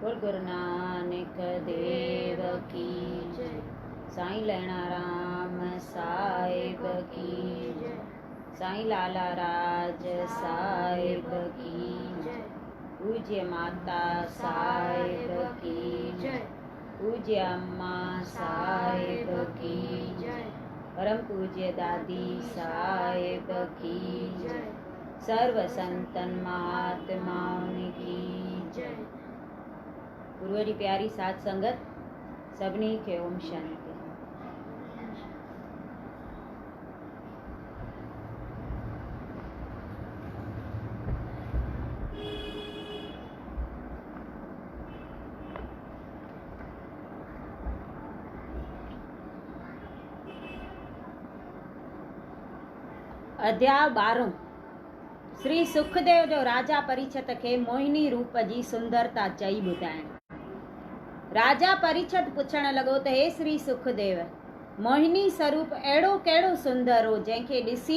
बोल गुरु नानक देव की जय। साईं लहणा राम साहिब की जय। साईं लाला राज साहिब की जय। पूज्य माता साहिब की जय। पूज्य अम्मा साहिब की जय। परम पूज्य दादी साहिब की जय। सर्व संतन महात्माओं की जय। गुरुअ जी प्यारी साध संगत सभिनी खे ओम शांति। अध्याय 12। श्री सुखदेव जो राजा परीक्षत खे मोहिनी रूप जी सुंदरता चई ॿुधाइण। राजा परीक्षत पुछण लॻो त हे श्री सुखदेव, मोहिनी स्वरूप अहिड़ो कहिड़ो सुंदर हो जंहिंखे ॾिसी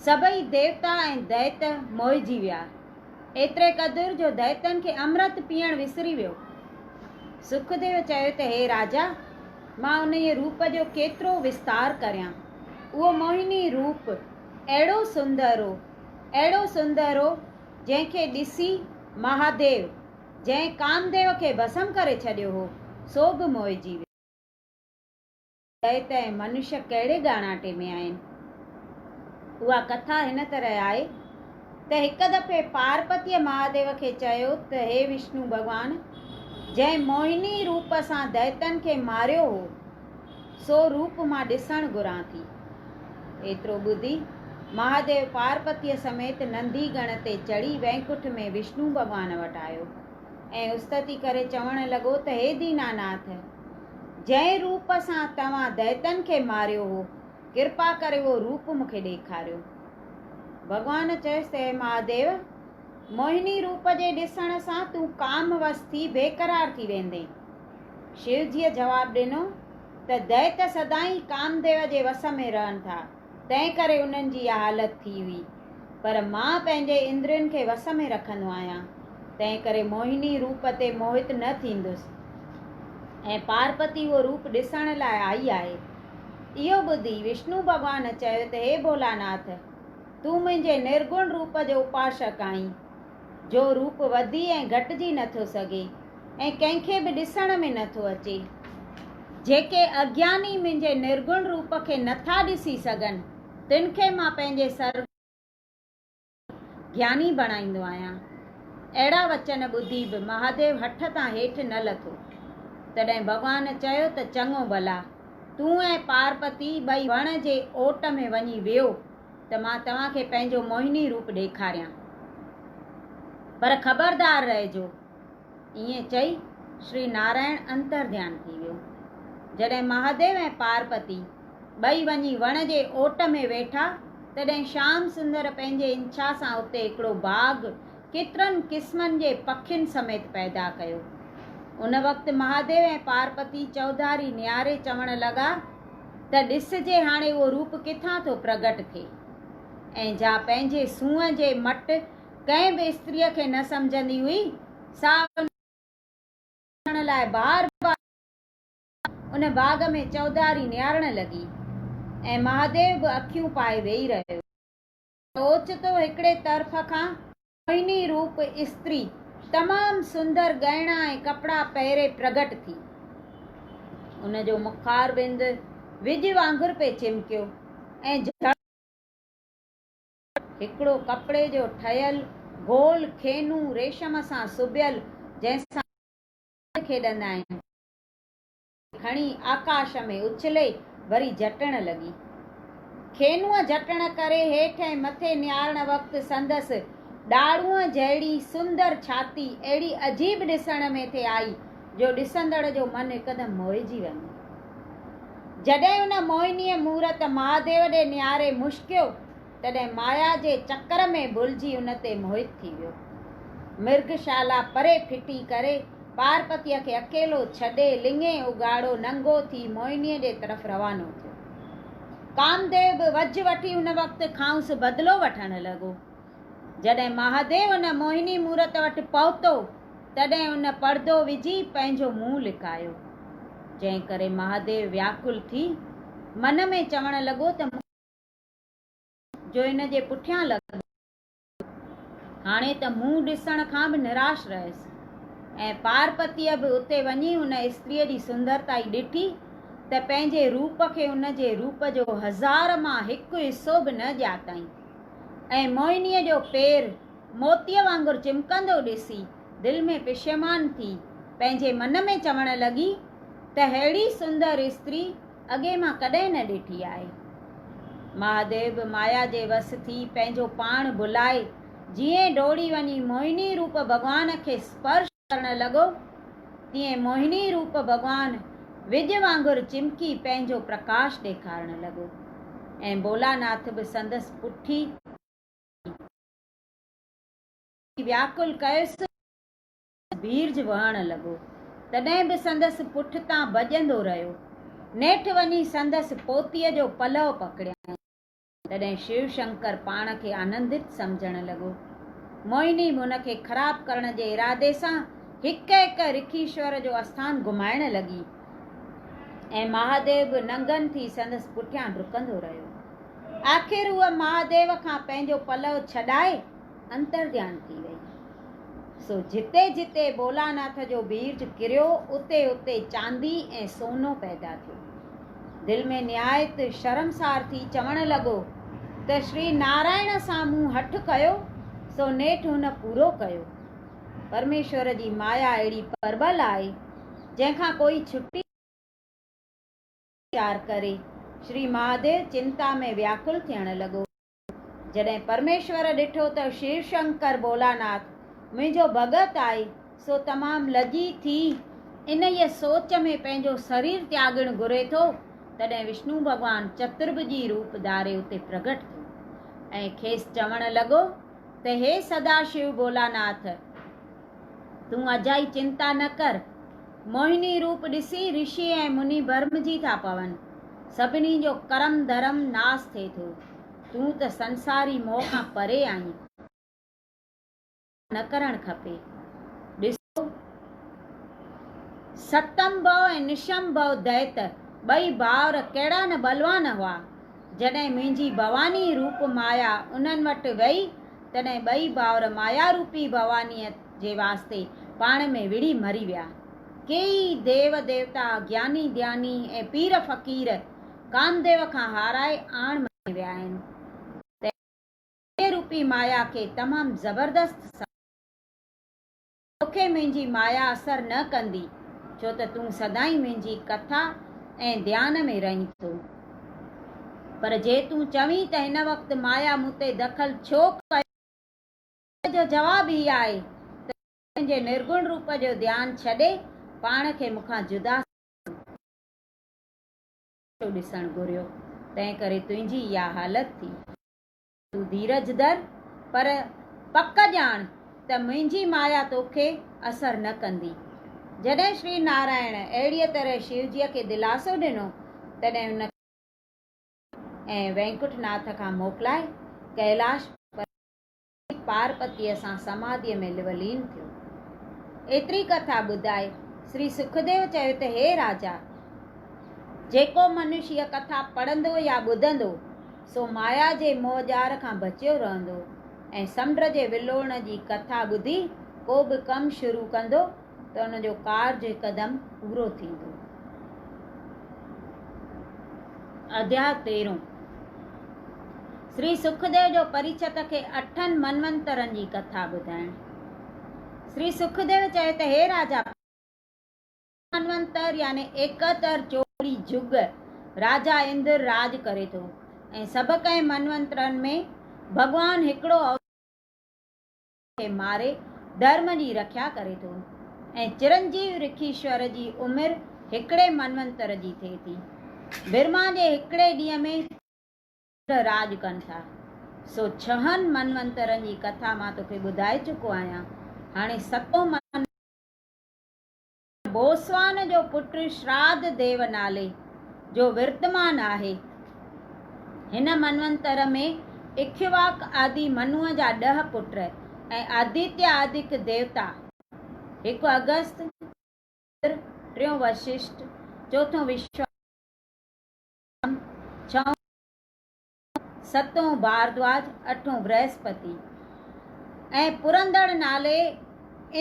सभई देवता ऐं दैत मोहिजी विया, एतिरे क़दुरु जो दैतनि खे अमृत पीअण विसरी वियो। सुखदेव चयो त हे राजा, मां उन जे रूप जो केतिरो विस्तार करियां। उहो मोहिनी रूप अहिड़ो सुंदर हो जंहिंखे ॾिसी महादेव, जंहिं कामदेव खे भस्म करे छॾियो हो, सो बि मोहिजी वियो। दैत ऐं मनुष्य कहिड़े ॻाणाटे में आहिनि। उहा कथा हिन तरह आहे त हिकु दफ़े पार्वतीअ महादेव खे चयो त हे विष्णु भॻवान, जंहिं मोहिनी रूप सां दैतनि खे मारियो हो, सो रूप मां ॾिसणु घुरां थी। एतिरो ॿुधी महादेव पार्वतीअ समेत नंदी गण ते चढ़ी वैकुंठ में विष्णु भॻवान वटि आयो ऐं उस्तति करे चवण लॻो त हे दीनानाथ, जंहिं रूप सां तव्हां दैतनि खे मारियो हो, कृपा करे उहो रूप मूंखे ॾेखारियो। भॻवान चयुसि त हे महादेव, मोहिनी रूप जे ॾिसण सां तूं कामवश थी बेक़रार थी वेंदे। शिवजीअ जवाबु ॾिनो त दैत सदाईं कामदेव जे वस में रहनि था, तंहिं करे उन्हनि जी इहा हालत थी हुई, पर मां पंहिंजे इंद्रियुनि खे वस में रखंदो आहियां, तंहिं करे मोहिनी रूप ते मोहित न थींदुसि ऐं पार्वती उहो रूप ॾिसण लाइ आई आहे। इहो ॿुधी विष्णु भॻवान चयो त हे भोलानाथ, तूं मुंहिंजे निर्गुण रूप जो उपासक आहीं, जो रूप वधी ऐं घटिजी नथो सघे ऐं कंहिंखे बि ॾिसण में नथो अचे। जेके अज्ञानी मुंहिंजे निर्गुण रूप खे नथा ॾिसी सघनि, तिन खे मां पंहिंजे सर्व ज्ञानी बणाईंदो आहियां। अहिड़ा वचन ॿुधी बि महादेव हठ तां हेठि न लथो। तॾहिं भॻवान चयो त चङो भला, तूं ऐं पार्वती ॿई वण जे ओट में वञी वियो त मां तव्हांखे पंहिंजो मोहिनी रूप ॾेखारियां, पर ख़बरदार रहिजो। ईअं चई श्री नारायण अंतर्ध्यान थी वियो। जॾहिं महादेव ऐं पार्वती ॿई वञी वण जे ओट में वेठा, तॾहिं श्याम सुंदर पंहिंजे इच्छा सां उते हिकिड़ो बाग़ केतिरनि क़िस्मनि जे पखियुनि समेत पैदा कयो। उन वक़्तु महादेव ऐं पार्वती चौधारी निहारे चवण लॻा त ॾिसजे हाणे उहो रूप किथां थो प्रगट थिए। ऐं जा पंहिंजे सूंहं जे मट कंहिं बि स्त्रीअ खे न सम्झंदी हुई, सा लाइ बार बार उन बाग़ में चौधारी निहारण लॻी ऐं महादेव बि अखियूं पाए वेही रहियो। ओचितो हिकिड़े तरफ़ खां मोहिनी रूप स्त्री तमामु सुंदर गहना ऐं कपिड़ा पहिरे प्रगट थी। उन जो मुखारबिंद विज वांगुरु पे चिमकियो ऐं हिकिड़ो कपिड़े जो ठहियल गोल खेनू रेशम सां सुबियल, जंहिंसां खेॾंदा आहिनि, खणी आकाश में उछले वरी झटण लॻी। खेनूअ झटण करे हेठि ऐं मथे निहारण वक़्तु संदसि ॾाड़ूअ जहिड़ी सुंदर छाती अहिड़ी अजीब ॾिसण में थे आई जो ॾिसंदड़ जो मन हिकदमि मोहिजी वञे। जॾहिं उन मोहिनीअ मूरत महादेव ॾे निहारे मुश्कियो, तॾहिं माया जे चकर में भुलिजी उन ते मोहित थी वियो। मृगशाला परे फिटी करे पार्वतीअ खे अकेलो छॾे लिंगे उगाड़ो नंगो थी मोहिनीअ जे तरफ़ रवानो थियो। कामदेव बि वज वठी उन वक़्तु खांसि बदिलो वठण लॻो। जॾहिं महादेव उन मोहिनी मूरत वटि पहुतो तॾहिं उन पर्दो विझी पंहिंजो मुंहुं लिकायो। जंहिं करे महादेव व्याकुल थी मन में चवण लॻो त जो इन जे पुठियां लॻो। हाणे त मुंहुं ॾिसण खां बि निराश रहियसि ऐं पार्वतीअ बि उते वञी उन स्त्रीअ जी सुंदरता ॾिठी त पंहिंजे रूप खे उन जे रूप जो 1000 मां हिकु हिसो बि न ॼाताईं। ऐं मोहिनीअ जो पेर मोतीअ वांगुरु चिमकंदो ॾिसी दिलि में पशेमान थी पंहिंजे मन में चवण लॻी त अहिड़ी सुंदर स्त्री अॻे मां कॾहिं न ॾिठी आहे। महादेव बि माया जे वस थी पंहिंजो पाण भुलाए जीअं डोड़ी वञी मोहिनी रूप भॻवान खे स्पर्श करण लॻो, तीअं मोहिनी रूप भॻवान विज वांगुरु चिमकी पंहिंजो प्रकाश ॾेखारण लॻो। ऐं भोलानाथ बि संदसि पुठी व्याकुल कयुसि, बीरज वहण लॻो। तॾहिं बि संदसि पुठ तां भॼंदो रहियो। नेठि वञी संदसि पोतीअ जो पलव पकड़ियाईं। तॾहिं शिव शंकर पाण खे आनंदित सम्झण लॻो। मोहिनी हुन खे ख़राब करण जे इरादे सां हिकु हिकु ऋखीश्वर जो आस्थान घुमाइण लॻी ऐं महादेव बि नंगन थी संदसि पुठियां डुकंदो रहियो। आख़िर उहा महादेव खां पंहिंजो पलव छॾाए अंतर्ध्यान थी वई। सो जिते जिते भोलानाथ जो बीरज किरियो उते उते चांदी ऐं सोनो पैदा थियो। दिलि में निहायत शर्मसार थी चवण लॻो त श्री नारायण सां मूं हठ कयो सो नेठि हुन पूरो कयो। परमेश्वर जी माया अहिड़ी परबल आहे जंहिंखां कोई छुटी तैयार करे। श्री महादेव चिंता में व्याकुल थियण लॻो। जॾहिं परमेश्वर ॾिठो त शिव शंकर भोलानाथ मुंहिंजो भॻत आहे सो तमामु लजी थी इन ये सोच में पंहिंजो शरीर त्यागण घुरे थो, तॾहिं विष्णु भॻवान चतुर्भुजी रूप धारे उते प्रगट थियो ऐं खेसि चवण लॻो त हे सदाशिव भोलानाथ, तूं अजाई चिंता न कर। मोहिनी रूप ॾिसी ऋषि ऐं मुनि भरमजी था पवनि। सभिनी जो कर्म धर्म नास थिए थो। तूं त संसारी मोह खां परे आहीं। न करणु खपे। ॾिसो, सतम भव ऐं निशम भव दैत ॿई भाउर कहिड़ा न बलवान हुआ। जॾहिं मुंहिंजी भवानी रूप माया उन्हनि वटि वई तॾहिं ॿई भाउर माया रूपी भवानीअ जे वास्ते पाण में विड़ी मरी विया। कई देव देवता ज्ञानी ध्यानी ऐं पीर फ़क़ीर कामदेव खां हाराए आण मरी विया आहिनि। रूपी माया खे तमामु ज़बरदस्त तोखे मुंहिंजी माया असर न कंदी, छो त तूं सदाई मुंहिंजी कथा ऐं ध्यान में रहीं थो। पर जे तूं चवीं त हिन वक़्तु माया मूं ते दख़ल छो कयो, जो जवाब ई आहे त पंहिंजे निर्गुण रूप जो ध्यानु छॾे पाण खे मूंखां जुदा ॾिसणु घुरियो। तंहिं करे तुंहिंजी इहा हालत थी। तूं धीरज धर, पर पक ॼाण त मुंहिंजी माया तोखे असर न कंदी। जॾहिं श्री नारायण अहिड़ीअ तरह शिवजीअ खे दिलासो ॾिनो तॾहिं हुन ऐं वैकुंठनाथ खां मोकिलाए कैलाश पार्वतीअ सां समाधीअ में विलीन थियो। एतिरी कथा ॿुधाए श्री सुखदेव चयो त हे राजा, जेको मनुष्य हीअ कथा पढ़ंदो या ॿुधंदो सो माया जे मोहजार खां बचियो रहंदो ऐं समुंड जे विलोण जी कथा ॿुधी को बि कमु शुरू कंदो त हुनजो कार्य हिकदमि पूरो थींदो। अध्याय 13। श्री सुखदेव जो परिछत खे 8 मनवंतरनि जी कथा ॿुधाइण। श्री सुखदेव चयो त हे राजा, मनवंतर यानी 71 चोड़ी जुग राजा इंद्र राज करे थो ऐं सभु कंहिं मनवंतरनि में भॻवान हिकिड़ो खे मारे धर्म जी रक्षा करे थो ऐं चिरंजीव ऋखीश्वर जी उमिरि हिकिड़े मनवंतर जी थिए थी। ब्रह्मा जे हिकिड़े ॾींहं में राज कनि था। सो 6 मनवंतरनि जी कथा मां तोखे ॿुधाए चुको आहियां। हाणे 7 बोसवान जो पुटु श्राद्ध देव नाले जो विर्तमान आहे। हिन मनवंतर में इक्ष्वाक आदि मनुअ जा 10 पुट ऐं आदित्य आदिक देवता 1 अगस्त, 3 वशिष्ठ, 4 विश्वास, 6 7 भारद्वाज, 8 बृहस्पति ऐं पुरंदड़ नाले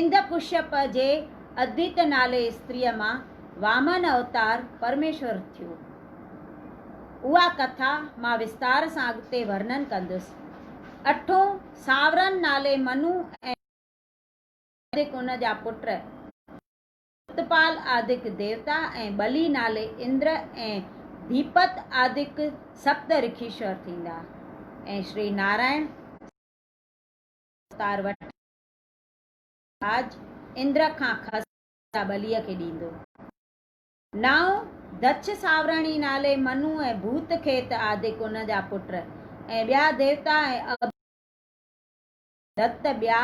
इंद्रपुष्यप जे अदित नाले स्त्रीअ मां वामन अवतार परमेश्वर थियो। उहा कथा मां विस्तार सां अॻिते वर्णन कंदुसि। 8 सावरन नाले मनु ऐं आदिक उन जा पुट उत्पाल आदिक देवता ऐं बलि नाले इंद्र ऐं दीपत आदिक सप्त ऋषीश्वर थींदा ऐं श्री नारायण अवतार वठ आज इंद्र खां खस बलीअ खे ॾींदो। 9 दक्ष सावरणी नाले मनु ऐं भूत खेत आदिक उन जा पुट ऐं ॿिया देवता ऐं दत्त ॿिया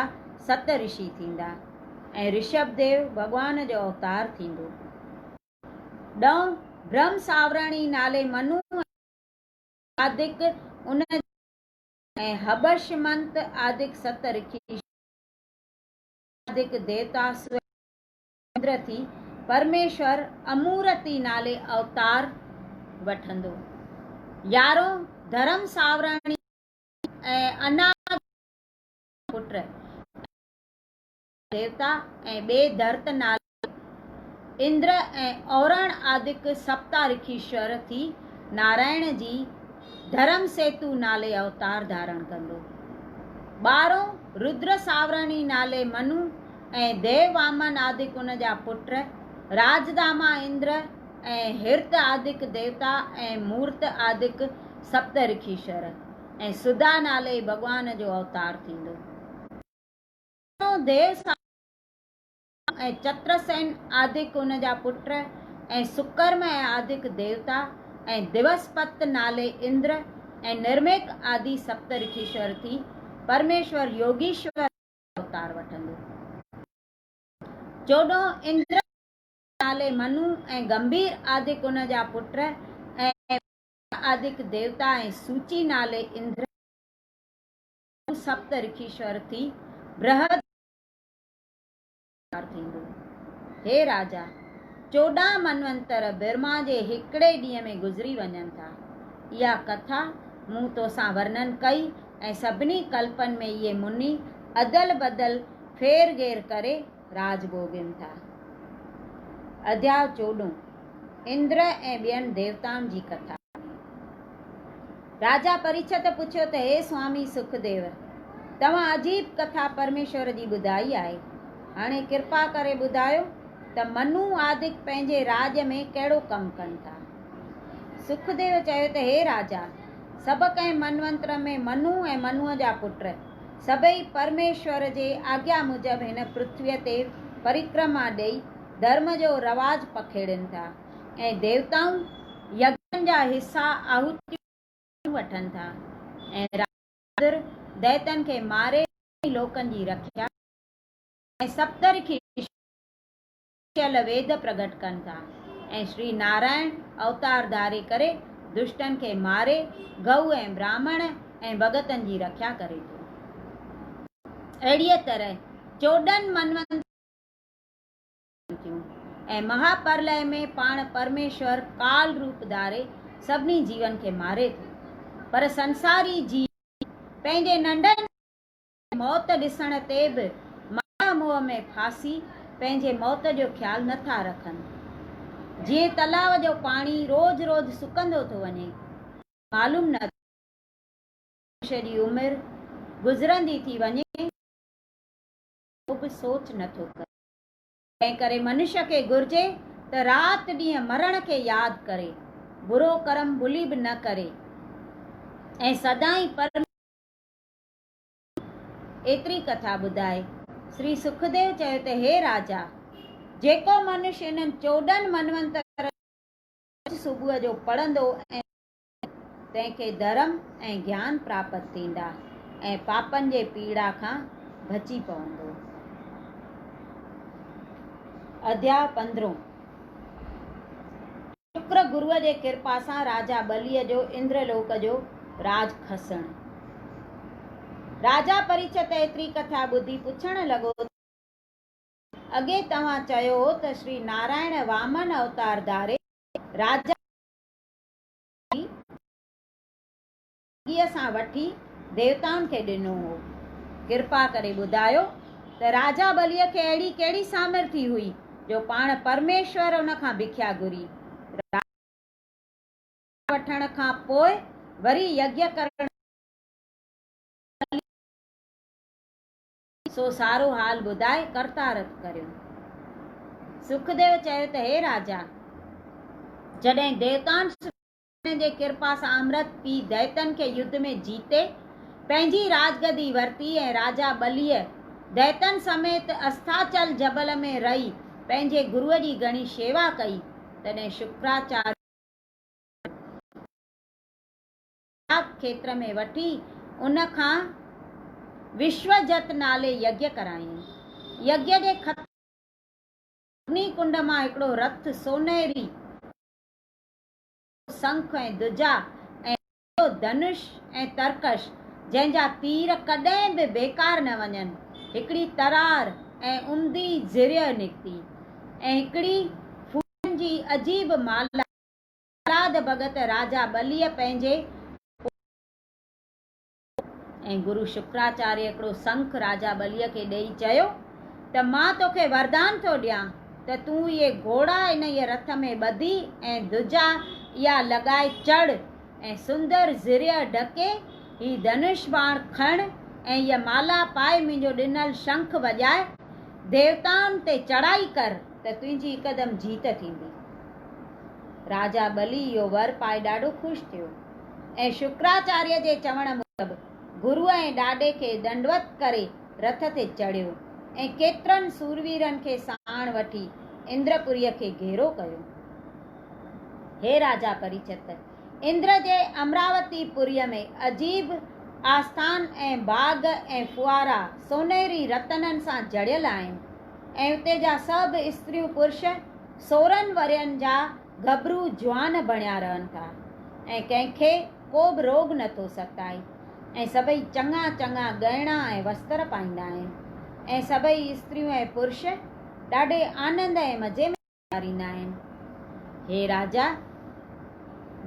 7 ऋषि थींदा ऐं ऋषभ देव भगवान जो अवतार थींदो। 10 ब्रह्म सावरणी नाले मनु आदिक उन ऐं हबशमंत आदिक 7 ऋषि आदिक देवता इंद्र थी परमेश्वर अमूरती नाले अवतार वठंदो। 11 धर्म सावरणी ऐं अनाद पुत्र देवता ऐं ॿे धर्त नाले इंद्र ऐं औरण आदिक सप्ता ऋषीश्वर थी नारायण जी धर्म सेतु नाले अवतार धारण कंदो। 12 रुद्र सावरणी नाले मनु ऐं देव वामन आदिक उन जा पुट राजदामा इंद्र ऐं हिर्त आदिक देवता ऐं मूर्त आदिक 7 ऋषीश्वर ऐं सुधा नाले भगवान जो अवतार थींदो। देव ऐं चत्रसेन आदिक उन जा पुट ऐं सुकर्म ऐं आदिक देवता ऐं दिवसपत नाले इंद्र ऐं निर्मेक आदि 7 ऋषीश्वर थी परमेश्वर योगीश्वर अवतार वठंदो। 14 इंद्र नाले मनु ऐं गंभीर आदिक उन जा पुट ऐं आदिक देवता ऐं सूची नाले इंद्र 7 ऋषीश्वर थी बृहद थींदो। हे राजा 14 मनवंतर ब्रह्मा जे हिकिड़े ॾींहं में गुज़री वञनि था। इहा कथा मूं तोसां वर्णन कई ऐं सभिनी कल्पनि में इहे मुनि अदल बदल फेर घेर करे राज भोगनि था। अध्याय 14 इंद्र ऐं ॿियनि देवताउनि जी कथा। राजा परीक्षित पुछियो त हे स्वामी सुखदेव, तव्हां अजीब कथा परमेश्वर जी ॿुधाई आहे। हाणे कृपा करे ॿुधायो त मनु आदिक पंहिंजे राज में कहिड़ो कमु कनि था। सुखदेव चयो त हे राजा, सभु कंहिं मनवंतर में मनु ऐं मनुअ जा पुट सभई परमेश्वर जे आज्ञा मुजब हिन पृथ्वीअ ते परिक्रमा ॾेई धर्म जो रवाज पखेड़नि था ऐं देवताऊं यज्ञनि जा हिसा आहुतियूं वठनि था ऐं राजा दैतनि खे मारे लोकनि जी रक्षा ऐं 7 ऋषि वेद प्रगट कनि था ऐं श्री नारायण अवतार धारे करे दुष्टनि खे मारे गऊ ऐं ब्राह्मण ऐं भगतनि जी रक्षा करे थो। अहिड़ीअ तरह 14 मनवंतर ऐं महाप्रलय में पाण परमेश्वर काल रूप धारे सभिनी जीवन खे मारे थो। पर संसारी जीव पंहिंजे नंढनि मौत ॾिसण ते बि माया मोह में फासी पंहिंजे मौत जो ख़्यालु नथा रखनि। जीअं तलाव जो पाणी रोज रोज सुकंदो थो वञे, मालूम न मनुष्य जी उमिरि गुज़रंदी थी वञे, बि सोच नथो करे। तंहिं करे मनुष्य खे घुर्जे त राति ॾींहं मरण खे यादि करे, बुरो कर्म भुली बि न करे ऐं सदाई पर एतिरी कथा ॿुधाए। श्री सुखदेव चयो त हे राजा, जेको मनुष्य इन्हनि 14 मनवंतर सुबुह जो पढ़ंदो ऐं तंहिंखे धर्म ऐं ज्ञान प्राप्त थींदा ऐं पापनि जे पीड़ा खां बची पवंदो। अध्याय 15 शुक्र गुरुअ जे कृपा सां राजा बलीअ जो इंद्रलोक जो राज खसण। राजा परीक्षित एतिरी कथा ॿुधी पुछण लॻो, अॻे तव्हां चयो हो त श्री नारायण वामन अवतार धारे राजा सां वठी देवताउनि खे ॾिनो हो। कृपा करे ॿुधायो त राजा बलीअ खे अहिड़ी कहिड़ी सामर्थी हुई जो पाण परमेश्वर उन खां भिख्या घुरी वठण खां पोइ वरी यज्ञ करण सो सारो हाल ॿुधाए करतारत करियो। सुखदेव चयो त हे राजा, जॾहिं देवताउनि जे कृपा सां अमृत पी दैतन खे युद्ध में जीते पंहिंजी राजगदी वरती ऐं राजा बलीअ दैतन समेत अस्ताचल जबल में रही पंहिंजे गुरुअ जी घणी शेवा कई, तॾहिं शुक्राचार्य क्षेत्र में वठी उन खां विश्वजत नाले यज्ञ करायईं। यज्ञ जे अग्नि कुंड मां हिकिड़ो रथ सोनेरी शंख ऐं दुजा ऐं धनुष ऐं तरकश जंहिंजा तीर कॾहिं बि बेकार न वञनि, हिकिड़ी तरार ऐं उमदी ज़िरिय निकिती ऐं हिकिड़ी फूलनि जी अजीब माला। प्रहलाद भगत राजा बलीअ पंहिंजे ऐं गुरु शुक्राचार्य हिकिड़ो शंख राजा बलीअ खे ॾेई चयो त मां तोखे वरदान थो ॾियां त तूं इहे घोड़ा इन ये रथ में ॿधी ऐं दुजा इहा लॻाए चढ़ ऐं सुंदर ज़िरिय ढके ही धनुष बाण खण ऐं इहा माला पाए मुंहिंजो ॾिनल शंख वॼाए देवताउनि ते चढ़ाई कर त तुंहिंजी हिकदमि जीत थींदी। राजा बली इहो वर पाए ॾाढो ख़ुशि थियो ऐं शुक्राचार्य जे चवण मुजब गुरुअ ऐं ॾाॾे खे दंडवत करे रथ ते चढ़ियो ऐं केतिरनि सूरवीरनि खे साण वठी इंद्रपुरीअ खे घेरो कयो। हे राजा परीक्षित, इंद्र जे अमरावतीपुरीअ में अजीब आस्थान ऐं बाग ऐं फुआरा सोनेरी रतननि सां जड़ियल आहिनि ऐं उते जा सभु स्त्रियूं पुरुष 16 वरियनि जा गभरू जवान बणिया रहनि था ऐं कंहिंखे को बि रोग नथो सताए ऐं सभई चङा चङा गहना ऐं वस्त्र पाईंदा आहिनि ऐं सभई स्त्रियूं ऐं पुरुष ॾाढे आनंद ऐं मज़े में गुज़ारींदा आहिनि। हे राजा,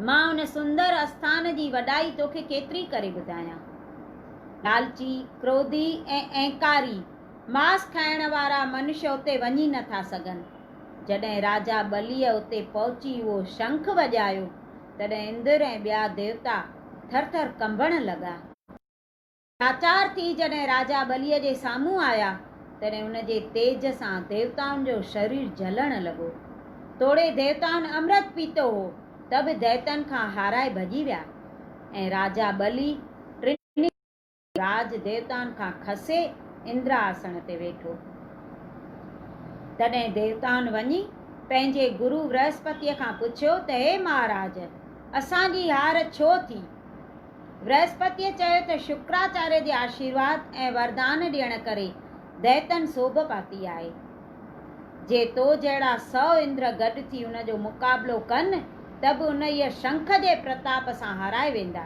मां उन सुंदर आस्थान जी वॾाई तोखे केतिरी करे ॿुधायां। लालची, क्रोधी ऐं अहंकारी मांस खाइण वारा मनुष्य उते वञी नथा सघनि। जॾहिं राजा बलीअ उते पहुची उहो शंख वॼायो तॾहिं इंद्र ऐं ॿिया देवता थर थर कंबण लॻा। लाचार थी जॾहिं राजा बलीअ जे साम्हूं आया तॾहिं उन जे तेज सां देवताउनि जो शरीर जलण लॻो। तोड़े देवताउनि अमृत पीतो हो त बि दैतन खां हाराए भॼी विया ऐं राजा बली राज देवताउनि खां खसे इंद्र आसन ते वेठो। तॾहिं देवताउनि वञी पंहिंजे गुरु बृहस्पतिअ खां पुछियो त हे महाराज, असांजी हार छो थी? बृहस्पतिअ चयो त शुक्राचार्य जे आशीर्वाद ऐं वरदान ॾियण करे दैतन सोभ पाती आहे। जे तो जहिड़ा 100 इंद्र गॾु थी उन जो मुक़ाबिलो कनि त बि उन इहे शंख जे प्रताप सां हाराए वेंदा।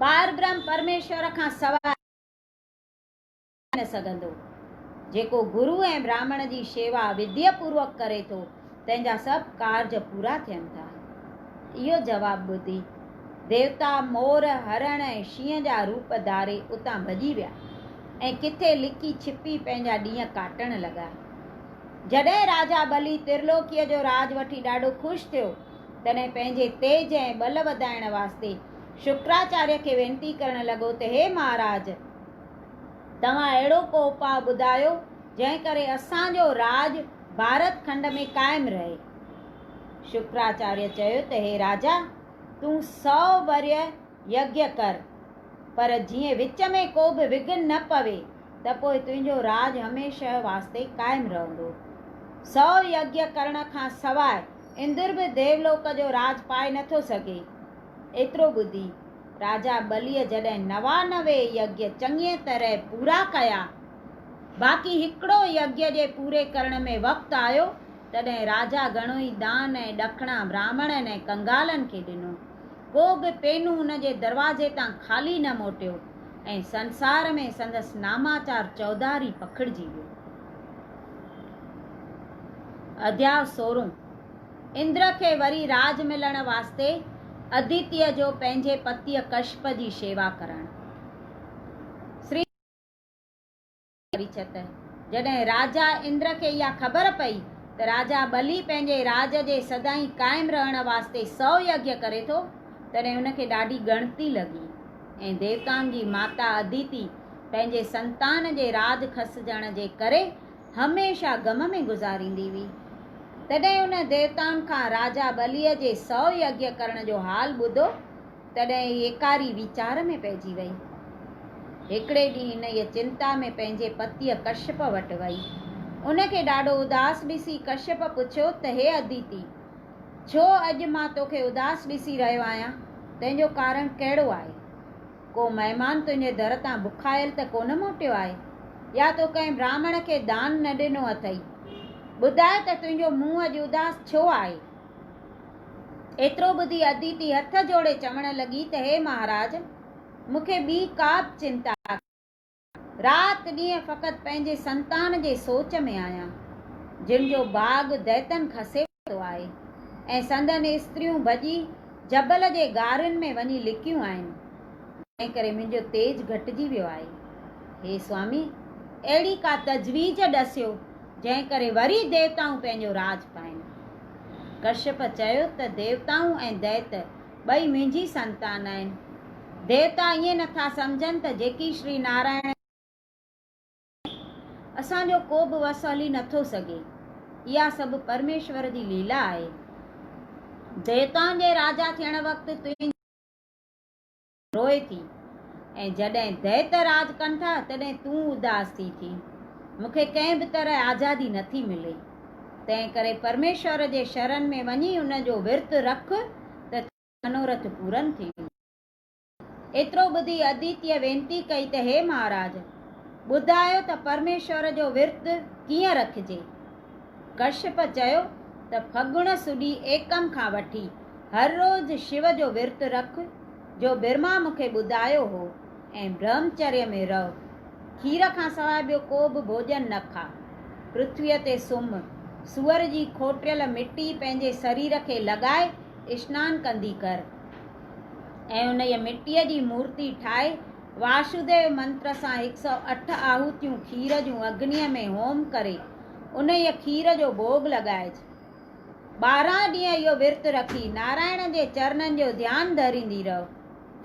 पारब्रह्म परमेश्वर खां सवाइ न सघंदो। जेको गुरु ऐं ब्राह्मण जी शेवा विधीअ पूर्वक करे थो तंहिंजा सभु कार्ज पूरा थियनि था। इहो जवाबु ॿुधी देवता मोर, हरण ऐं शींहं जा रूप धारे उतां भॼी विया ऐं किथे लिकी छिपी पंहिंजा ॾींहं काटण लॻा। जॾहिं राजा बली त्रिलोकीअ जो राज वठी ॾाढो ख़ुशि थियो तॾहिं पंहिंजे तेज ऐं बल वधाइण वास्ते शुक्राचार्य खे वेनती करण लॻो त हे महाराज, तव्हां अहिड़ो को उपाउ ॿुधायो जंहिं करे असांजो राज भारत खंड में क़ाइमु रहे। शुक्राचार्य चयो त हे राजा, तूं 100 वर्य यज्ञ कर, पर जीअं विच में को बि विघ्न न पवे त पोइ तुंहिंजो राज हमेशह वास्ते क़ाइमु रहंदो। 100 यज्ञ करण खां सवाइ इंद्र बि देवलोक जो राज पाए नथो सघे। एतिरो ॿुधी राजा बलीअ जॾहिं 99 यज्ञ चङीअ तरह पूरा कया, बाक़ी हिकिड़ो यज्ञ जे पूरे करण में वक़्तु आयो तॾहिं राजा घणो ई दान ऐं ॾखिणा ब्राह्मणनि ऐं कंगालनि खे ॾिनो। को बि पेनू हुन जे दरवाज़े तां ख़ाली न मोटियो ऐं संसार में संदसि नामाचार चौधारी पखिड़िजी वियो। अध्याय 16। इंद्र खे वरी राज मिलण वास्ते अदितीअ जो पंहिंजे पतीअ कश्यप जी शेवा करणु। श्री जॾहिं राजा इंद्र खे इहा ख़बर पई त राजा बली पंहिंजे राज जे सदाईं क़ाइमु रहण वास्ते 100 यज्ञ करे थो, तॾहिं हुनखे ॾाढी ॻणती लॻी ऐं देवताउनि जी माता अदिति पंहिंजे संतान जे राज खसजण जे करे हमेशह ग़म में गुज़ारींदी हुई। तॾहिं हुन देवताउनि खां राजा बलीअ जे 100 यज्ञ करण जो हाल ॿुधो, तॾहिं एकारी वीचार में पइजी वई। हिकिड़े ॾींहुं हिन इहा चिंता में पंहिंजे पतीअ कश्यप वटि वई। उनखे ॾाढो उदास ॾिसी कश्यप पुछियो त हे अदिति, छो अॼु मां तोखे उदास ॾिसी रहियो आहियां? तंहिंजो कारण कहिड़ो आहे? को महिमान तुंहिंजे दर तां बुखायल त कोन मोटियो आहे, या तो कंहिं ब्राह्मण खे दान न ॾिनो अथई? ॿुधाए त तुंहिंजो मुंहुं अॼु उदास छो आहे? एतिरो ॿुधी अदिति हथ जोड़े चवण लॻी त हे महाराज, मूंखे ॿी का बि चिंता, राति ॾींहं फ़क़ति पंहिंजे संतान जे सोच में आहियां, जिन जो बाग़ दैतन खसे वरितो आहे ऐं संदनि स्त्रियूं भॼी जबल जे गारियुनि में वञी लिकियूं आहिनि, तंहिं करे मुंहिंजो तेज घटिजी वियो आहे। हे स्वामी, अहिड़ी का तजवीज़ ॾसियो जंहिं करे वरी देवताऊं पंहिंजो राज पाइनि। कश्यप चयो त देवताऊं ऐं दैत ॿई मुंहिंजी संतान आहिनि। देवता ईअं नथा सम्झनि त जेकी श्री नारायण असांजो को बि वस हली नथो सघे, इहा सभु परमेश्वर जी लीला आहे। देवताउनि जे राजा थियण वक़्तु तुंहिंजी रोए थी ऐं जॾहिं दैत राज कनि था तॾहिं तूं उदास थी थी। मूंखे कंहिं बि तरह आज़ादी नथी मिले, तंहिं करे परमेश्वर जे शरण में वञी उन जो विर्त रख त मनोरथ पूरन थींदो। एतिरो ॿुधी अदितीअ वेनती कई त हे महाराज, ॿुधायो त परमेश्वर जो विर्त कीअं रखिजे? कश्यप चयो त फगुण सुडी एकम खां वठी हर रोज़ शिव जो विर्त रख, जो ब्रह्मा मूंखे ॿुधायो हो, ऐं ब्रह्मचर्य में रहो। खीर खां सवाइ ॿियो को बि भोजन न खा। पृथ्वीअ ते सुम्ह, सूअर जी खोटियल मिटी पंहिंजे शरीर खे लॻाए स्नान कंदी कर ऐं उन मिटीअ जी मूर्ति ठाहे वासुदेव मंत्र सां 108 आहुतियूं खीर जूं अग्नीअ में होम करे उन खीर जो भोग लॻाइज। 12 ॾींहं इहो विर्त रखी नारायण जे चरणनि जो ध्यानु धरींदी रहो।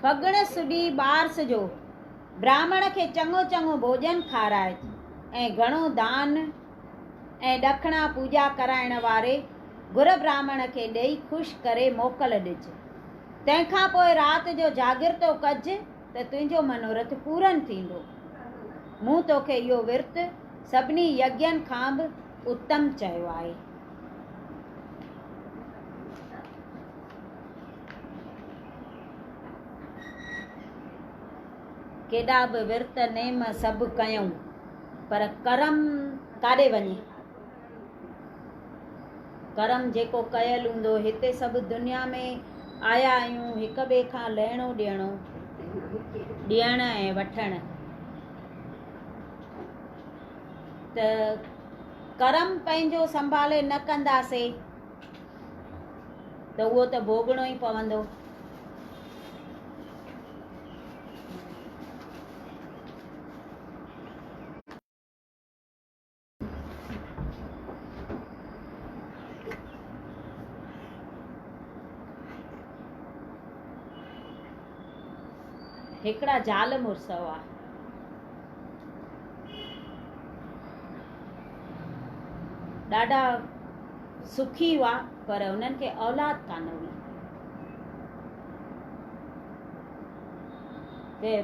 फगुण सुडी बारस जो ब्राह्मण खे चङो चङो भोजन खाराए ऐं घणो दान ऐं ॾखिणा पूॼा कराइण वारे गुर ब्राह्मण खे ॾेई ख़ुशि करे मोकल ॾिज। तंहिंखां पोइ राति जो जागिरतो कज त तुंहिंजो मनोरथ पूरन थींदो। मूं तोखे इहो विर्त सभिनी यज्ञनि खां बि उत्तम चयो आहे। केॾा बि विर्त नेम सभु कयूं, पर करम काॾे वञे? करम जेको कयल हूंदो, हिते सभु दुनिया में आया आहियूं हिक ॿिए खां लहिणो ॾियणो, ॾियण ऐं वठण, त करम पंहिंजो संभाले न कंदासीं त उहो त भोगणो ई पवंदो। हिकिड़ा ज़ाल मुड़ुस हुआ। ॾाढा सुखी हुआ, पर उन्हनि खे औलाद कान हुई।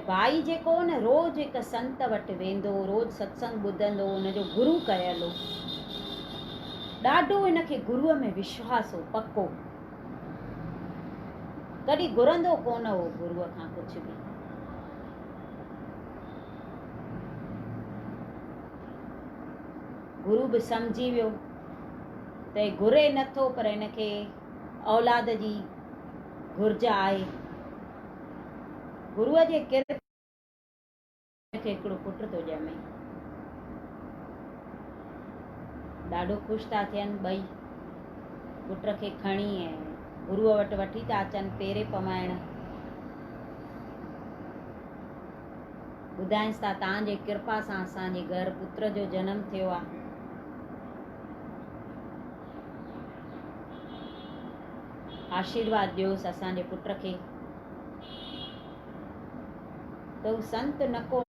भाई जेको हो न, रोज़ हिकु संत वटि वेंदो, रोज़ सत्संग ॿुधंदो, हुनजो गुरु कयल हो। ॾाढो हिनखे गुरूअ में विश्वास हो पक्को, कॾहिं घुरंदो कोन हो गुरूअ खां कुझु बि। गुरु बि सम्झी वियो त घुरे नथो, पर हिनखे औलाद जी घुर्ज आहे। गुरूअ जे किरपा खे हिकिड़ो पुटु थो ॼमे। ॾाढो ख़ुशि था थियनि ॿई। पुट खे खणी ऐं गुरूअ वटि वठी था अचनि पेरे पमाइण। ॿुधाइंसि था तव्हांजे कृपा सां असांजे घर पुत्र जो जनम थियो आहे। आशीर्वाद ॾियोसि असांजे पुट खे। त हू संत न को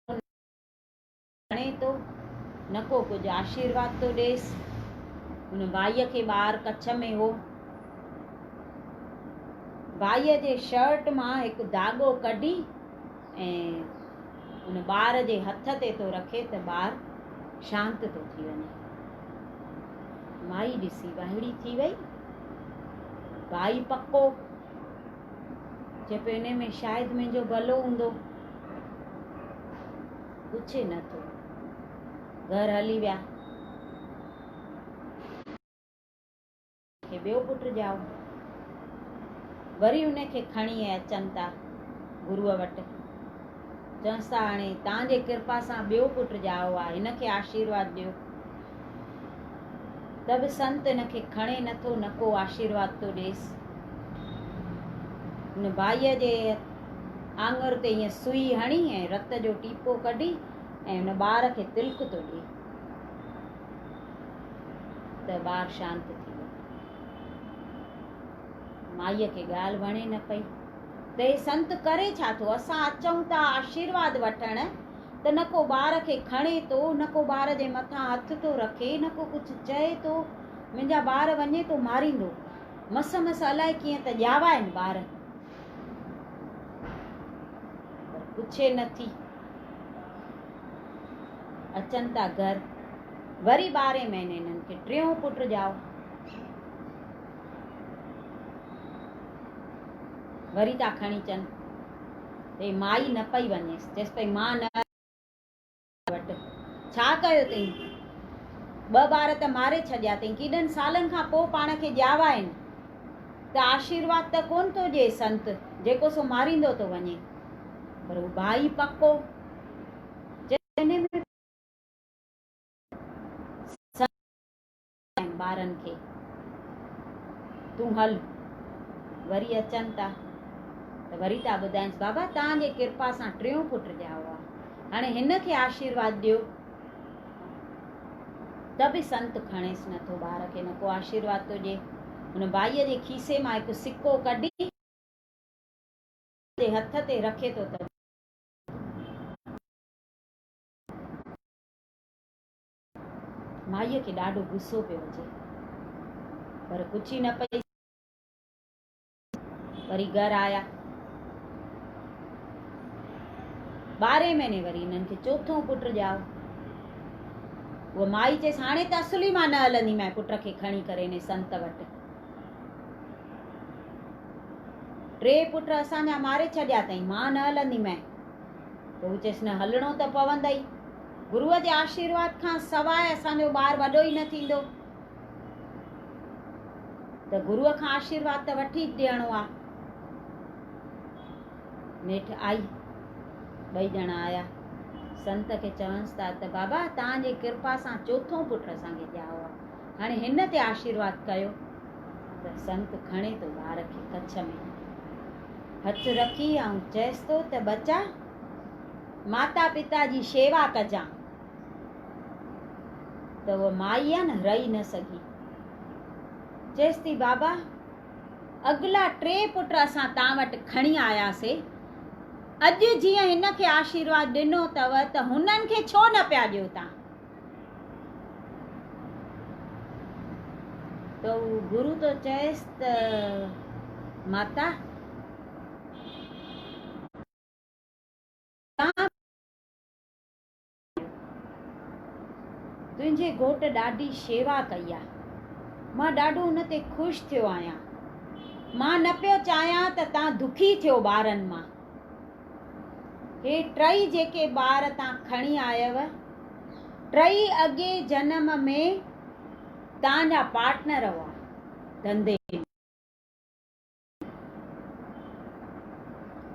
खणे थो न को कुझु आशीर्वाद थो ॾेसि। हुन भाईअ खे ॿार कच्छ में हो, भाईअ जे शर्ट मां हिकु धाॻो कढी ऐं हुन ॿार जे हथ ते थो रखे त ॿार शांत थो थी वञे। माई ॾिसी वाइड़ी थी वई। भाई पको चए पियो इन में शायदि मुंहिंजो भलो हूंदो। पुछे नथो, घर हली विया। ॿियो पुटु ॼाओ। वरी उनखे खणी अचनि था गुरूअ वटि। चवंसि था हाणे तव्हांजे कृपा सां ॿियो पुटु ॼाओ आहे, हिनखे आशीर्वाद ॾियो। त बि संत हिनखे खणे नथो न को आशीर्वाद थो ॾेसि। हुन भाईअ जे आङुर ते ईअं सुई हणी ऐं रत जो टीपो कढी ऐं हुन ॿार खे तिलक थो ॾिए त ॿार शांत थी वियो। माईअ खे ॻाल्हि वणे न पई त हे संत करे छा थो। असां अचूं था आशीर्वाद वठण त न को ॿार खे खणे थो न को ॿार जे मथां हथ थो रखे न को कुझु चए थो। मुंहिंजा ॿार वञे थो मारींदो। मस मस अलाए कीअं त ॼावा आहिनि ॿार। पुछे नथी। अचनि था घर। वरी 12 महीने हिननि खे टियों पुटु ॼाओ। वरी था खणी अचनि। ते माई न पई वञेसि। चएसि पई मां न वटि। छा कयो अथई? 2 ॿार त मारे छॾिया अथई। केॾनि सालनि खां पोइ पाण खे ॼावा आहिनि त आशीर्वाद त कोन थो ॾिए संत, जेको सो मारींदो थो वञे। पर हू भाई पको ॿारनि खे तूं हल। वरी अचनि था त वरी था ॿुधाइनि बाबा तव्हांजे कृपा सां टियों पुटु ॼाओ आहे, हाणे हिन खे आशीर्वाद ॾियो। त बि संत खणेसि नथो ॿार खे, न को आशीर्वाद थो ॾिए। हुन भाईअ जे खीसे मां हिकु सिक्को कढी हथ ते रखे थो त माईअ खे ॾाढो गुस्सो पियो अचे पर कुझु ई न पई। वरी घर आया। 12 महीने वरी हिननि खे चौथों पुटु ॼाओ। उहा माई चएसि हाणे त असुली मां न हलंदी मैं पुट खे खणी करे ने संत वटि। 3 पुट असांजा मारे छॾिया अथई, मां न हलंदी मैं। त हू चएसि न हलणो त पवंदई। गुरूअ जे आशीर्वाद खां सवाइ असांजो ॿार वॾो ई न थींदो। त गुरूअ खां आशीर्वाद त वठी ॾियणो आहे। नेठि आई। 2 ॼणा आया। संत खे चवंसि था त बाबा तव्हांजे कृपा सां चौथों पुटु असांखे ॼाओ आहे, हाणे हिन ते आशीर्वाद कयो। त संत खणे थो ॿार खे कच्छ में हथु रखी ऐं चएसि थो त बचा माता पिता जी शेवा कजां। त उहा माई आहे न रही न सघी। चएसि थी बाबा अॻिला 3 पुट असां तव्हां वटि खणी आयासीं, अॼु जीअं हिन खे आशीर्वाद ॾिनो अथव त हुननि खे छो न पिया ॾियो तव्हां? त गुरू तो चएसि त माता तुंहिंजे घोट ॾाढी शेवा कई आहे, मां ॾाढो हुन ते ख़ुशि थियो आहियां। मां न पियो चाहियां त तव्हां दुखी थियो ॿारनि मां। हे 3 जेके ॿार तव्हां खणी आयव 3 अॻे जनम में तव्हांजा पार्टनर हुआ धंधे में।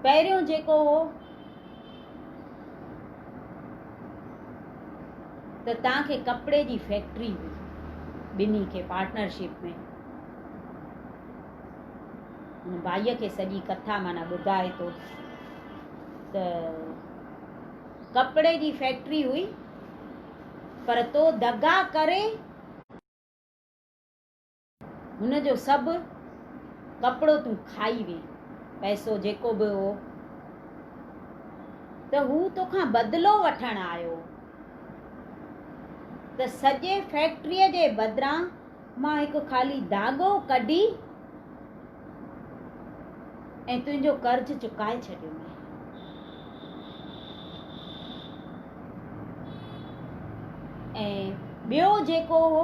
पहिरियों जेको हो त तव्हांखे कपिड़े जी फैक्ट्री हुई, ॿिन्ही खे पार्टनरशिप में। हुन भाईअ खे सॼी कथा माना ॿुधाए थो त कपिड़े जी फैक्ट्री हुई, पर तो दगा करे हुनजो सभु कपिड़ो तूं खाई वे, पैसो जेको बि हो, त हू तोखां बदिलो वठण आयो। त सॼे फैक्ट्रीअ जे बदिरां मां हिकु ख़ाली धाॻो कढी ऐं तुंहिंजो कर्ज चुकाए छॾियो। ऐं ॿियो जेको हो,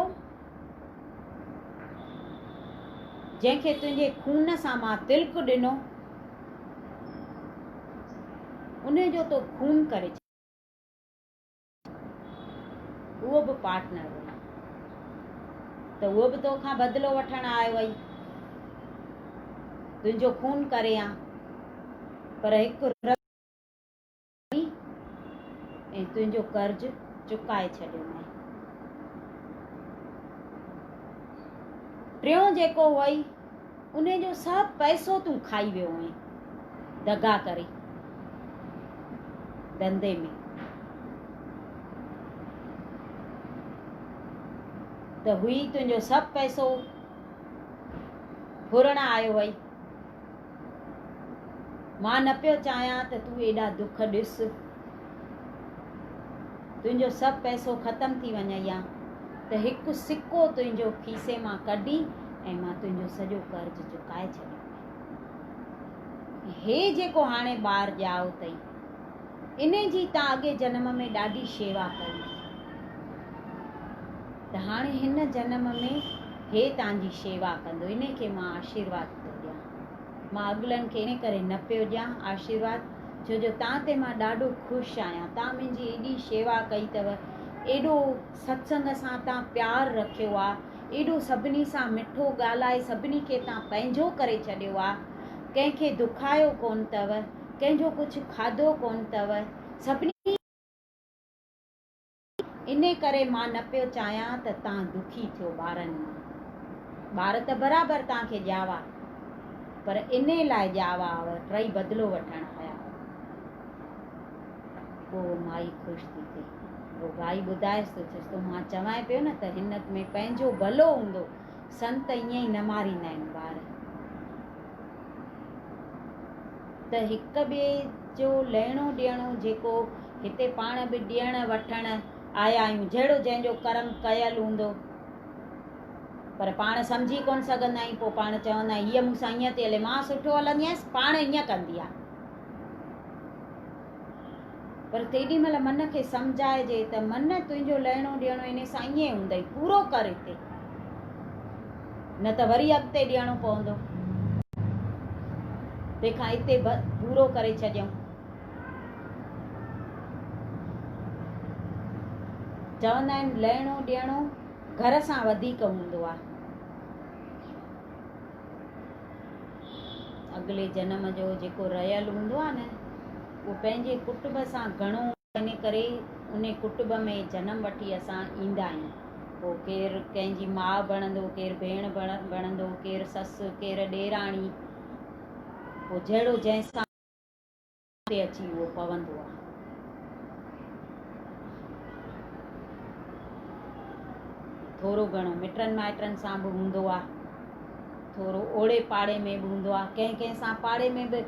जंहिंखे तुंहिंजे खून सां मां तिलक ॾिनो, उन जो तो खून करे, उहो बि पार्टनर हो, त उहो बि तोखां बदिलो वठण आयो वई, तुंहिंजो खून करे आ, पर हिकु ऐं तुंहिंजो कर्ज चुकाए छॾियो। टियों जेको हुई, उन जो सभु पैसो तूं खाई वियो हुई दगा करे धंधे में। त हुई तुंहिंजो सभु पैसो घुरण आयो वई। मां न पियो चाहियां त तूं एॾा दुख ॾिस, तुंहिंजो सभु पैसो ख़तम थी वञे या त हिकु सिक्को तुंहिंजो खीसे मां कढी ऐं मां तुंहिंजो सॼो कर्ज चुकाए छॾियो। हे जेको हाणे ॿार ॼाओ अथई, इन जी तव्हां अॻे जनम में ॾाढी शेवा कई, त हाणे हिन जनम में हे तव्हांजी शेवा कंदो। इन खे मां आशीर्वाद थो ॾियां। मां अॻिलनि खे इन करे न पियो ॾियां आशीर्वाद, छो जो तव्हां ते मां ॾाढो ख़ुशि आहियां। तव्हां मुंहिंजी एॾी शेवा कई अथव, एॾो सत्संग सां तव्हां प्यारु रखियो आहे, एॾो सभिनी सां मिठो ॻाल्हाए सभिनी खे तव्हां पंहिंजो करे छॾियो आहे, कंहिंखे दुखायो कोन अथव, कंहिंजो कुझु खाधो कोन अथव, सभिनी। इन करे मां न पियो चाहियां त तव्हां दुखी थियो ॿारनि मां। ॿार त बराबरि तव्हांखे ॼावा, पर इन लाइ ॼावा हुआ, टई बदिलो वठण आया। पोइ माई ख़ुशि थी थिए। पोइ भाई ॿुधाएसि थो, चएसि थो मां चवां पियो न त हिन में पंहिंजो भलो हूंदो, संत ईअं ई न मारींदा आहिनि ॿार। त हिक ॿिए जो लहिणो ॾियणो जेको हिते पाण बि ॾियण वठण आया आहियूं, जहिड़ो जंहिंजो कर्म कयल हूंदो, पर पाण सम्झी कोन सघंदा आहियूं। पोइ पाण चवंदा आहियूं हीअ मूंसां ईअं थी हले, मां सुठो हलंदी आहियां, पाण ईअं कंदी आहे। पर तेॾी महिल मन खे सम्झाइजे त मन तुंहिंजो लहिणो ॾियणो इन सां ईअं हूंदई, पूरो कर हिते, न त वरी अॻिते ॾियणो पवंदो, तंहिंखां हिते पूरो करे छॾियऊं। चवंदा आहिनि लहिणो ॾियणो घर सां वधीक हूंदो आहे। अॻिले जनम जो जेको रहियल हूंदो आहे न, उहो पंहिंजे कुटुंब सां घणो, इन करे उन कुटुंब में जनम वठी असां ईंदा आहियूं। पोइ केरु कंहिंजी माउ बणंदो, केरु भेण बणंदो, केरु ससु, केरु ॾेराणी, पोइ जहिड़ो जंहिंसां ते अची उहो पवंदो आहे। थोरो घणो मिटनि माइटनि सां बि हूंदो आहे, थोरो ओड़े पाड़े में बि हूंदो आहे, कंहिं कंहिं सां पाड़े में बि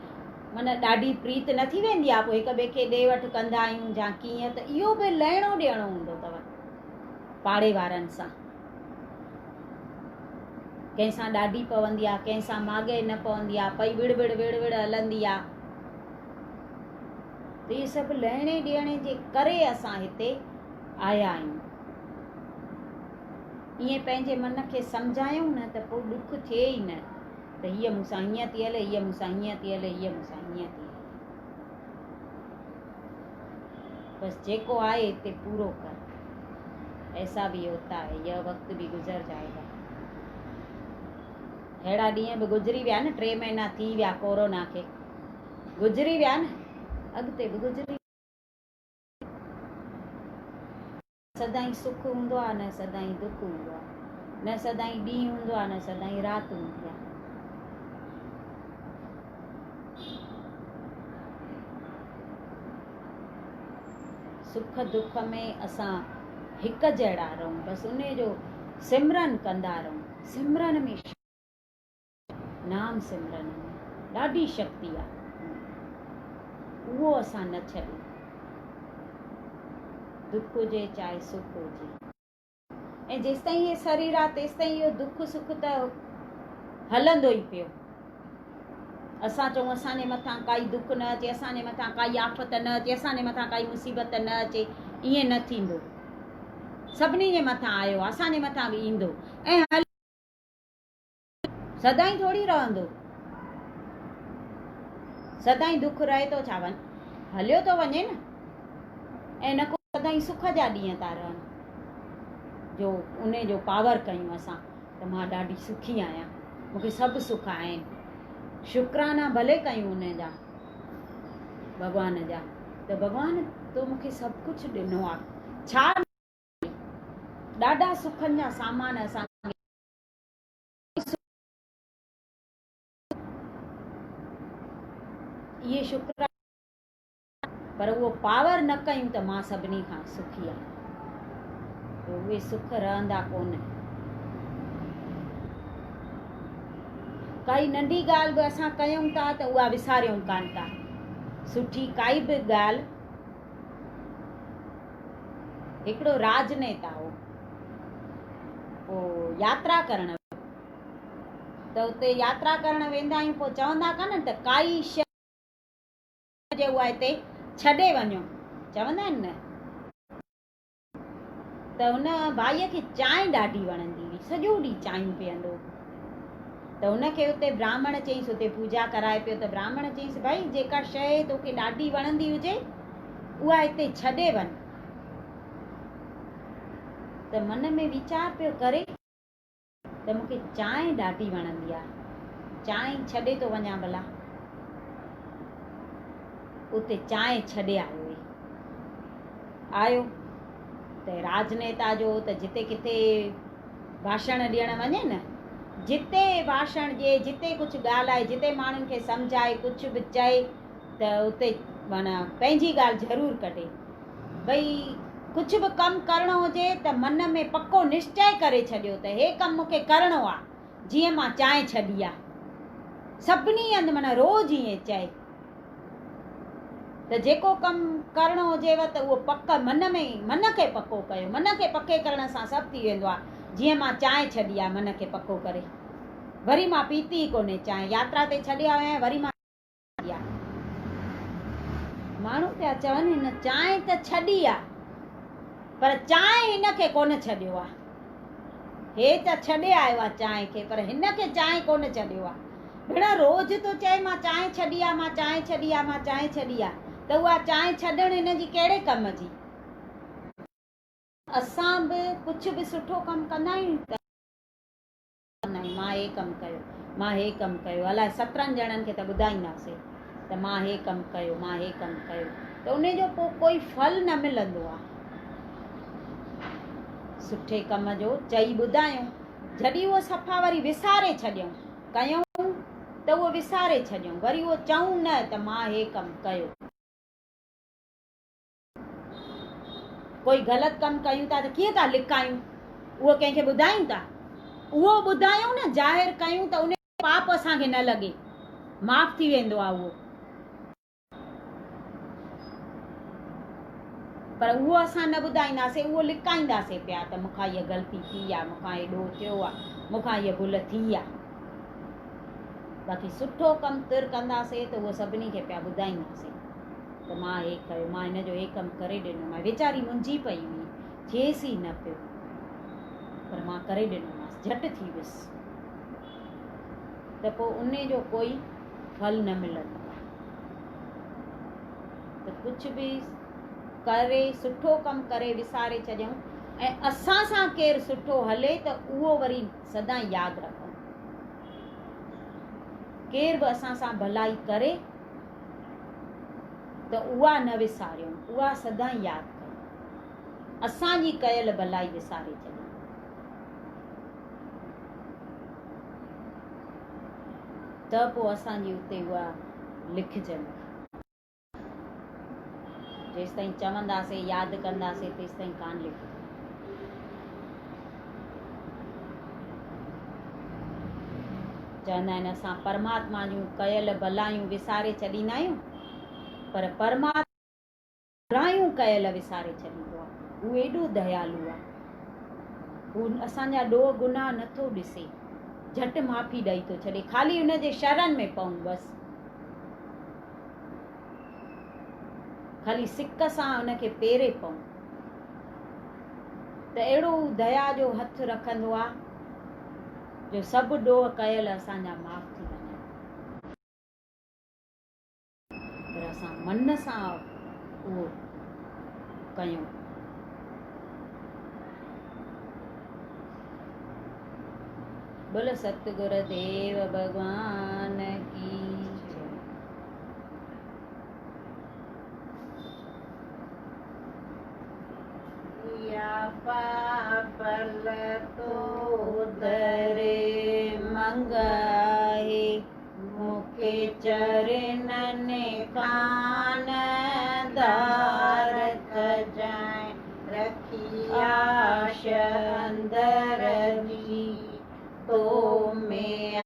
माना ॾाढी प्रीत न थी वेंदी आहे, पोइ हिक ॿिए खे ॾे वठि कंदा आहियूं या कीअं, त इहो बि लहिणो ॾियणो हूंदो अथव पाड़े वारनि सां। कंहिंसां ॾाढी पवंदी आहे, कंहिंसां माॻे न पवंदी आहे, पई विड़ विड़ हलंदी आहे। त इहे सभु लहिणे ॾियणे जे करे असां हिते आया आहियूं। ईअं पंहिंजे मन खे सम्झायूं न त पोइ दुख थिए ई न, त हीअ मूंसां हीअं थी हले, हीअ मूंसां हीअं थी हले, हीअ मूंसां हीअं थी हले। बसि जेको आहे हिते पूरो कर, ऐसा भी होता है, यह वक्त भी गुज़र जाएगा। अहिड़ा ॾींहं बि गुज़री विया न, 3 महीना थी विया कोरोना खे, गुज़री विया न, अॻिते बि गुज़री। सदाईं सुख हूंदो आहे न सदाईं दुख हूंदो आहे, न सदाईं ॾींहुं हूंदो आहे न सदाईं राति हूंदी आहे। सुख दुख में असां हिकु जहिड़ा रहूं, बसि उन जो सिमरन कंदा रहूं। सिमरन में नाम सिमरन में ॾाढी शक्ति आहे, उहो असां न छॾूं। दुख हुजे चाहे सुख हुजे, ऐं जेसिताईं इहे शरीर आहे तेसिताईं इहो दुख सुख त हलंदो ई पियो। असां चऊं असांजे मथां काई दुख न अचे, असांजे मथां काई आफ़त न अचे, असांजे मथां काई मुसीबत न अचे, ईअं न थींदो। सभिनी जे मथां आयो आहे, असांजे मथां बि ईंदो ऐं सदाईं थोरी रहंदो। सदाईं दुख रहे थो छा, वञ हलियो थो वञे न। ऐं न को सदाईं सुख जा ॾींहं था रहनि जो उन जो पावर कयूं असां त मां ॾाढी सुखी आहियां, मूंखे सभु सुख आहिनि। शुक्राना भले कयूं उन जा भॻवान जा, त भॻवान तो मूंखे सभु कुझु ॾिनो आहे, छा ॾाढा सुखनि जा सामान असां इहे शुक्र, पर उहो पावर न कयूं त मां सभिनी खां सुखी आहियां, उहे सुख रहंदा कोन। काई नंढी ॻाल्हि बि असां कयूं था त उहा विसारियूं कान था। सुठी काई बि ॻाल्हि, हिकिड़ो राजनेता हो, पोइ यात्रा करण, त उते यात्रा करण वेंदा आहियूं, पोइ चवंदा कान त काई शइ उहा हिते छॾे वञो, चवंदा आहिनि न। त हुन भाईअ खे चांहि ॾाढी वणंदी हुई, सॼो ॾींहुं चांहियूं पीअंदो। त हुनखे उते ब्राह्मण चईंसि, उते पूजा कराए पियो, त ब्राह्मण चईंसि भाई जेका शइ तोखे ॾाढी वणंदी हुजे उहा हिते छॾे वञ। त मन में वीचार पियो करे त मूंखे चांहि ॾाढी वणंदी आहे, चांहि छॾे थो वञा भला। उते चांहि छॾे आयो, आयो त राजनेता जो त जिते किथे भाषण ॾियण वञे न, जिते भाषण ॾिए, जिते कुझु ॻाल्हाए, जिते माण्हुनि खे सम्झाए, कुझु बि चए, त उते माना पंहिंजी ॻाल्हि ज़रूरु कढे। भई कुझु बि कमु करिणो हुजे त मन में पको निश्चय करे छॾियो त हे कमु मूंखे करिणो आहे, जीअं मां चांहि छॾी आहे। सभिनी हंधि माना रोज़ु ईअं चए त जेको कमु करिणो हुजेव त उहो पक मन में, मन खे पको कयो। मन खे पके करण सां सभु थी वेंदो आहे। जीअं मां चांहि छॾी आहे, मन खे पको करे, वरी मां पीती ई कोन्हे चांहि, यात्रा ते छॾे आयो आहियां, वरी मां माण्हू पिया चवनि हिन चांहि त छॾी आहे, पर चांहि हिन खे कोन छॾियो आहे। हे त छॾे आयो आहे चांहि खे, पर हिन खे चांहि कोन छॾियो आहे। भेण रोज़ तो चए मां चांहि छॾी आहे, मां चांहि छॾी आहे, मां चांहि छॾी आहे, त उहा चांहि छॾण हिन जी कहिड़े कम जी। असां बि कुझु बि सुठो कमु कंदा आहियूं त मां हे कमु कयो, मां हे कमु कयो, अलाए 17 ॼणनि खे त ॿुधाईंदासीं त मां हे कमु कयो, मां हे कमु कयो, त उन जो पोइ कोई फल न मिलंदो आहे। सुठे कम जो चई ॿुधायूं, जॾहिं उहो सफ़ा वरी विसारे छॾियऊं, कयूं त उहो विसारे छॾियऊं, वरी उहो चऊं न त मां हे कमु कयो। कोई ग़लति कमु कयूं था त कीअं था लिकायूं, उहो कंहिंखे ॿुधायूं था, उहो ॿुधायूं न, ज़ाहिर कयूं त उन पाप असांखे न लॻे, माफ़ थी वेंदो आहे उहो। पर उहो असां न ॿुधाईंदासीं, उहो लिकाईंदासीं पिया त मूंखां हीअ ग़लती थी आहे, मूंखां हेॾो थियो आहे, मूंखां हीअ भुल थी आहे। बाक़ी सुठो कमु तुर कंदासीं त उहो सभिनी खे पिया ॿुधाईंदासीं त मां हे कयो, मां हिन जो हे कमु करे ॾिनोमांसि। वीचारी मुंझी पई हुई, थिएसि ई न पियो, पर मां करे ॾिनोमांसि, झटि थी वियुसि। त पोइ उन जो कोई फल न मिलंदो आहे। त कुझु बि करे, सुठो कमु करे विसारे छॾियऊं, ऐं असां सां केरु सुठो हले त उहो वरी सदाईं यादि रखूं। केरु बि असां सां भलाई करे त उहा न विसारियूं, उहा सदाईं यादि कयूं। असांजी कयल भलाई विसारे छॾी। त पोइ असांजी उते उहा लिखजंदी। जेसि ताईं चवंदासीं यादि कंदासीं तेसि ताईं कान लिखंदा। चवंदा आहिनि असां परमात्मा जूं कयल भलायूं विसारे छॾींदा आहियूं, पर परमात्मा बुरायूं कयल विसारे छॾींदो आहे। हू एॾो दयालु आहे, हू असांजा ॾोह गुनाह नथो ॾिसे, झटि माफ़ी ॾेई थो छॾे, ख़ाली हुनजे शरण में पऊं बसि। ख़ाली सिक सां हुनखे पेरे पऊं त अहिड़ो दया जो हथ रखंदो आहे जो सभु ॾोह कयल असांजा माफ़ थी वञनि। पर असां मन सां उहो कयूं। बोलो सतगुरु देव भगवान की जय। या पापल तो दरे मंगाए, मुखे चरणन खान दार कजाए, रखी आश अंदर जी तो में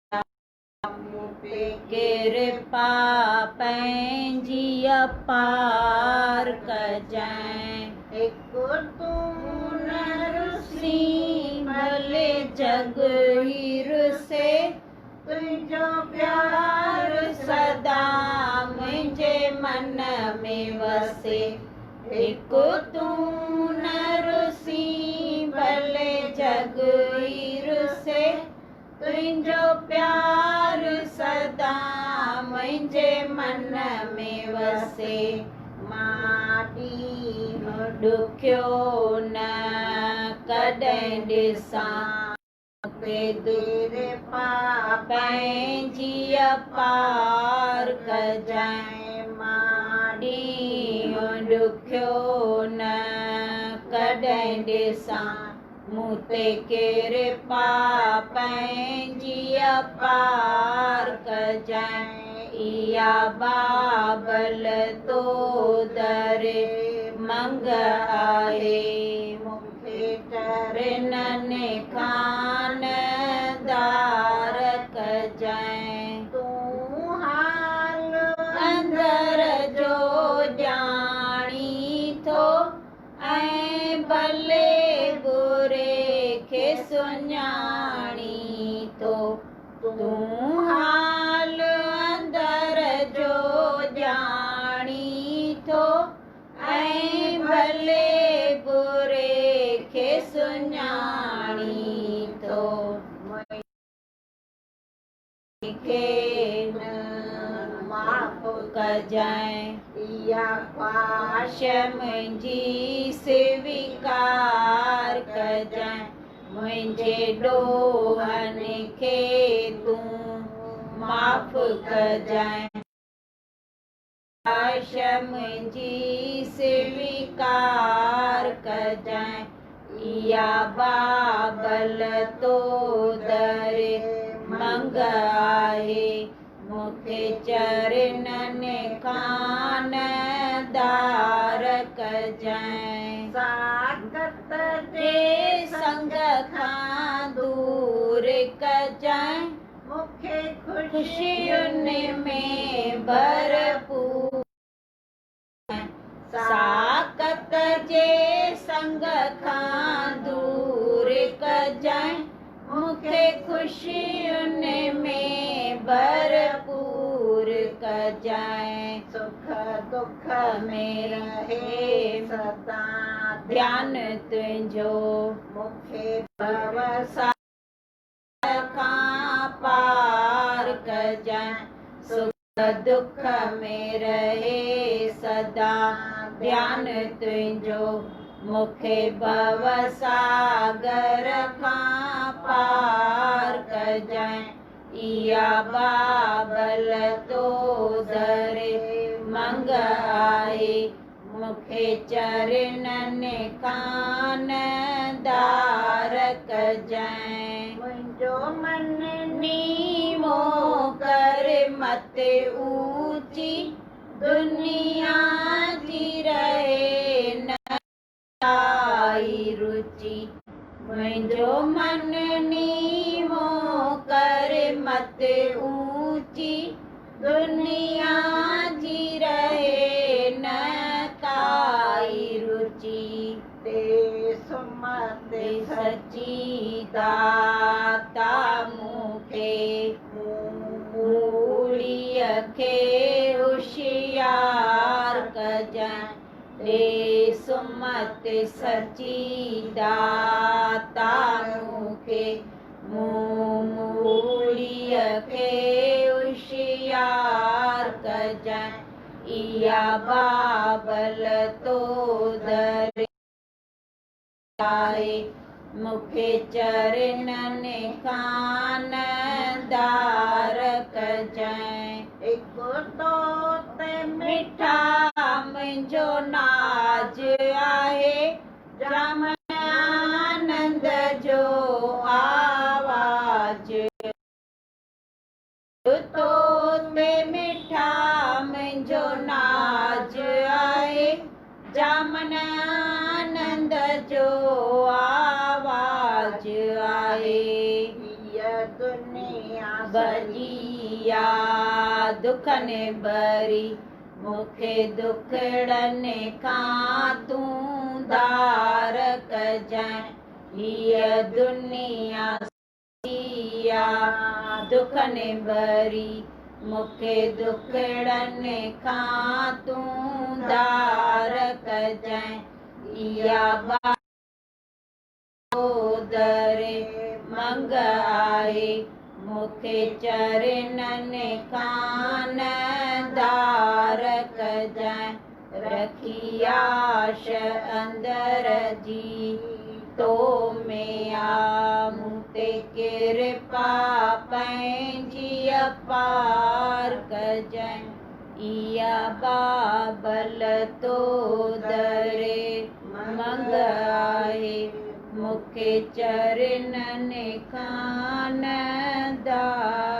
कृपा पंहिंजी अपार कजाए। हिकु तूं न रुसी भले जग ही रुसे, तुंहिंजो प्यार सदा मुंहिंजे मन में वसे। हिकु तूं न रुसी भले जग ही रुसे, तुंहिंजो प्यार सदा मुंहिंजे मन में वसे। मां ॾींहुं ॾुखियो न कॾहिं ॾिसां, देर पा पंहिंजी अपार कजाए। मां ॾींहुं ॾुखियो न कॾहिं ॾिसां, मूं ते कृपा पंहिंजी अपार कजाए। इहा बाबल तो दरे मंग आहे, मूंखे चरणन खान दार कजाए। तूं हाल अंदर जो ॼाणी थो, ऐं भले बुरे खे सुञाणी थो। तूं हाल अंदर जो ॼाणी थो, ऐं भले बुरे खे सुञाणी थो। मूंखे माफ़ कजाए, इहा ख्वाहिश मुंहिंजी स्वीकार कजाए। मुंहिंजे ॾोहनि खे तूं माफ़ कजाए, ख्वाहिश मुंहिंजी स्वीकार कजाए। इहा बाबल तो दरे मंग आहे, मूंखे चरणन खान दार कजाए। साकत जे संग खां दूर कजाए, मूंखे ख़ुशियुनि में भरपूर। साकत जे संग खां दूर कजाए, मूंखे ख़ुशियुनि में भरपूर कजाए। सुख दुख में रहे सदा ध्यान तुंहिंजो, मूंखे भवसागर खां पार कजाए। सुख दुख में रहे सदा ध्यान तुंहिंजो, मूंखे भवसागर खां पार कजाए। इहा बाबल तो दरे मंग आहे, मूंखे मूंखे चरणन कान दार कजांइ। मुंहिंजो मन नीमो कर मत ऊंची, दुनिया जी रहे न आई रुचि। मुंहिंजो मन नीमो कर मत ऊंची, दुनिया जी रहे न काई रुचि। ते सुमत सची दाता मूंखे, मूड़ीअ खे होशियार कजांइ। ॾे सुमत सची दाता मूंखे, मूड़ीअ खे होशियार कजांइ। इहा बाबल तो दर आहे, मूंखे चरणन कान दार कजांइ। हिकु तोत मिठा मुंहिंजो नाज आहे, जाम आनंद जो आवाज। तोत मिठा मुंहिंजो नाज आहे, जाम आनंद जो आवाज आहे। हीअ दुनिया भरिया दुखनि भरी, मूंखे दुखड़नि खां तूं दार कजांइ। हीअ दुनिया सॼिया दुखनि भरी, मूंखे दुखड़नि खां तूं दार कजांइ। इहा दरे मंग आहे, मूंखे चरणन कान दार कजांइ। रखी आश अंदर जी तो में आ, मूं ते किरपा पंहिंजी अपार कजांइ। इहा बाबल तो दरे मंग आहे, मूंखे चरणन कान दार